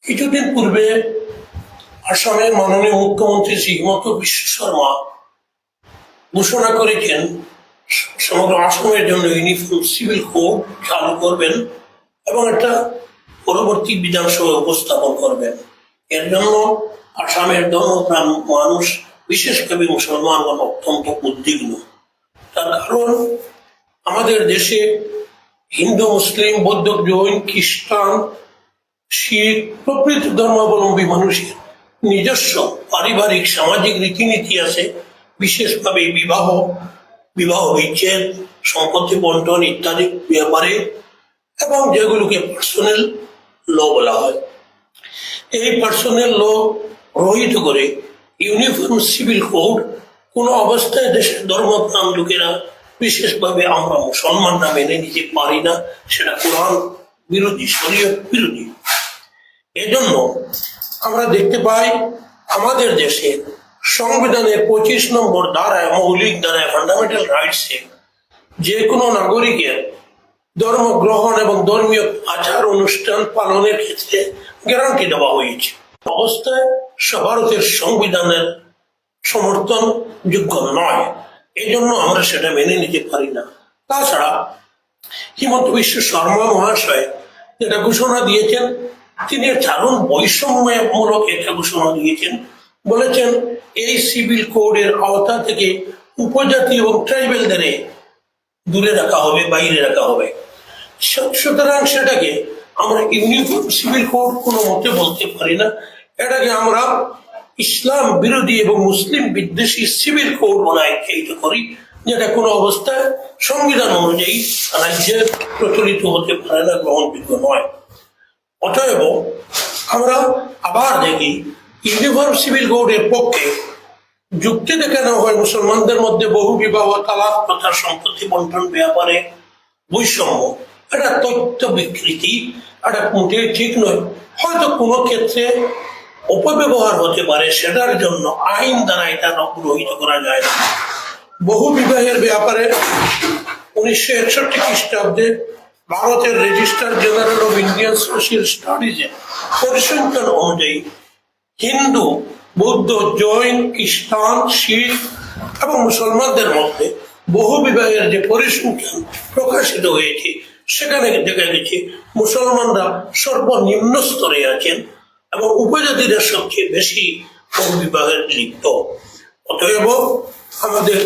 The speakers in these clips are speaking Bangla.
কিছুদিন পূর্বে আসামের মাননীয় মুখ্যমন্ত্রী শ্রী হিমন্ত বিশ্ব শর্মা ঘোষণা করেছেন সমগ্র আসামের জন্য ইউনিফর্ম সিভিল কোড চালু করবেন এবং এটা পরবর্তী বিধানসভায় উপস্থাপন করবেন। এর জন্য আসামের ধর্মপ্রাণ মানুষ, বিশেষভাবে মুসলমানগণ অত্যন্ত উদ্বিগ্ন। তার কারণ আমাদের দেশে হিন্দু, মুসলিম, বৌদ্ধ, জৈন, খ্রিস্টান, শিখ প্রভৃতি ধর্মাবলম্বী মানুষের নিজস্ব পারিবারিক সামাজিক রীতিনীতি আছে, বিশেষভাবে বিবাহ বিচ্ছেদ, সম্পত্তি বন্টন ইত্যাদি ব্যাপারে, এবং যেগুলোকে পার্সোনাল ল বলা হয়। এই পার্সোনাল ল রহিত করে ইউনিফর্ম সিভিল কোড কোনো অবস্থায় দেশের ধর্মপ্রাণ লোকেরা, বিশেষভাবে আমরা মুসলমানরা মেনে নিতে পারি না। সেটা কোরআন বিরোধী, শরীয়ত বিরোধী। এজন্য আমরা দেখতে পাই আমাদের দেশে সংবিধানের 25 নম্বর ধারায়, মৌলিক ধারায়, ফান্ডামেন্টাল রাইটসে যে কোনো নাগরিকের ধর্ম গ্রহণ এবং ধর্মীয় আচার অনুষ্ঠান পালনের ক্ষেত্রে গ্যারান্টি দেওয়া হয়েছে। অবস্থায় ভারতের সংবিধানের সমর্থন যোগ্য নয়, এই জন্য আমরা সেটা মেনে নিতে পারি না। তাছাড়া হিমন্ত বিশ্ব শর্মা মহাশয় যেটা ঘোষণা দিয়েছেন, তিনি চারণ বৈষম্যমূলক একটা ঘোষণা দিয়েছেন। বলেছেন এই সিভিল কোডের আওতা থেকে উপজাতি এবং ট্রাইবেলদের দূরে রাখা হবে, বাইরে রাখা হবে। সুতরাং সেটাকে আমরা ইউনিফর্ম সিভিল কোড কোনো মতে বলতে পারি না। এটাকে আমরা ইসলাম বিরোধী এবং মুসলিম বিদ্বেষী সিভিল কোড বলে আখ্যায়িত করি, যেটা কোনো অবস্থায় সংবিধান অনুযায়ী রাজ্যে প্রচলিত হতে পারে না, গ্রহণযোগ্য নয়। অতএব আমরা আবার দেখি ইউনিফর্ম সিভিল কোডের পক্ষে যুক্তি দেখানো হয় মুসলমানদের মধ্যে বহু বিবাহ, তালাক প্রথা, সম্পত্তি বন্টন ব্যাপারে বৈষম্য। এটা তথ্য বিকৃতি, এটা মোটেই ঠিক নয়। হয়তো কোনো ক্ষেত্রে অপব্যবহার হতে পারে, সেটার জন্য আইন দ্বারা এটা গ্রহীত করা যায় না। বহু বিবাহের ব্যাপারে 1961 খ্রিস্টাব্দে ভারতের registrar general of Indian social স্টাডিজে পরিসংখ্যান অনুযায়ী হিন্দু, বৌদ্ধ, জৈন, খ্রিস্টান, শিখ এবং মুসলমানদের মধ্যে বহু বিবাহের যে পরিসংখ্যান প্রকাশিত হয়েছে, সেখানে দেখা গেছে মুসলমানরা সর্বনিম্ন স্তরে আছেন এবং উপজাতিরা সবচেয়ে বেশি বহু বিবাহের লিপ্ত। অতএব আমাদের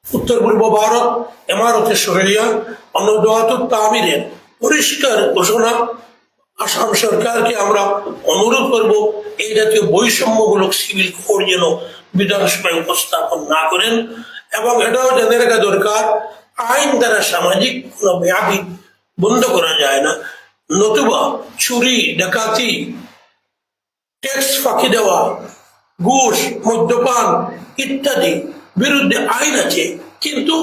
উত্তর পূর্ব ভারত এমারতে শরিয়া অনুদাতুত তামিরের পরিষ্কার ঘোষণা, আসাম সরকারকে আমরা অনুরোধ করব এই জাতীয় বৈষম্যমূলক সিভিল কোড যেন বিধানসভায় উপস্থাপন না করেন। এবং এটাও জেনে রাখা দরকার, আইন দ্বারা সামাজিক কোনো ব্যাধি বন্ধ করা যায় না। নতুবা চুরি, ডাকাতি, ট্যাক্স ফাঁকি দেওয়া, ঘুষ, মদ্যপান ইত্যাদি বিরুদ্ধে আইন আছে, কিন্তু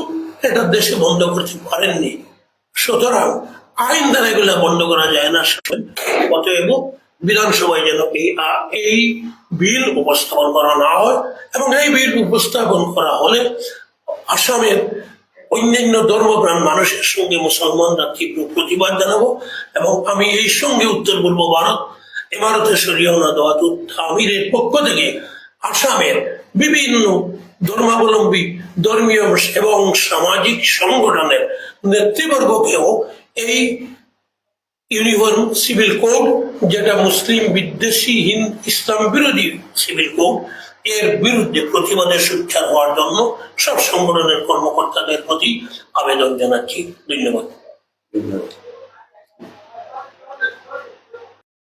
এটা দেশে বন্ধ করতে পারেননি। সুতরাং আইন দ্বারা এগুলো বন্ধ করা যায় না। অতএব বিধানসভায় যেন এই বিল উপস্থাপন করা না হয়, এবং এই বিল উপস্থাপন করা হলে আসামের অন্যান্য ধর্মপ্রাণ মানুষের সঙ্গে মুসলমানরা তীব্র প্রতিবাদ জানাবো। এবং আমি এই সঙ্গে উত্তর পূর্ব ভারত ইমারতে শরিয়া অনুদাতুত তামিরের পক্ষ থেকে আসামের বিভিন্ন ধর্মাবলম্বী ধর্মীয় এবং সামাজিক সংগঠনের নেতৃবর্গকেও এই ইউনিফর্ম সিভিল কোড, যেটা মুসলিম বিদ্বেষী, ইসলাম বিরোধী সিভিল কোড, এর বিরুদ্ধে প্রতিবাদে সোচ্চার হওয়ার জন্য সব সংগঠনের কর্মকর্তাদের প্রতি আবেদন জানাচ্ছি। ধন্যবাদ।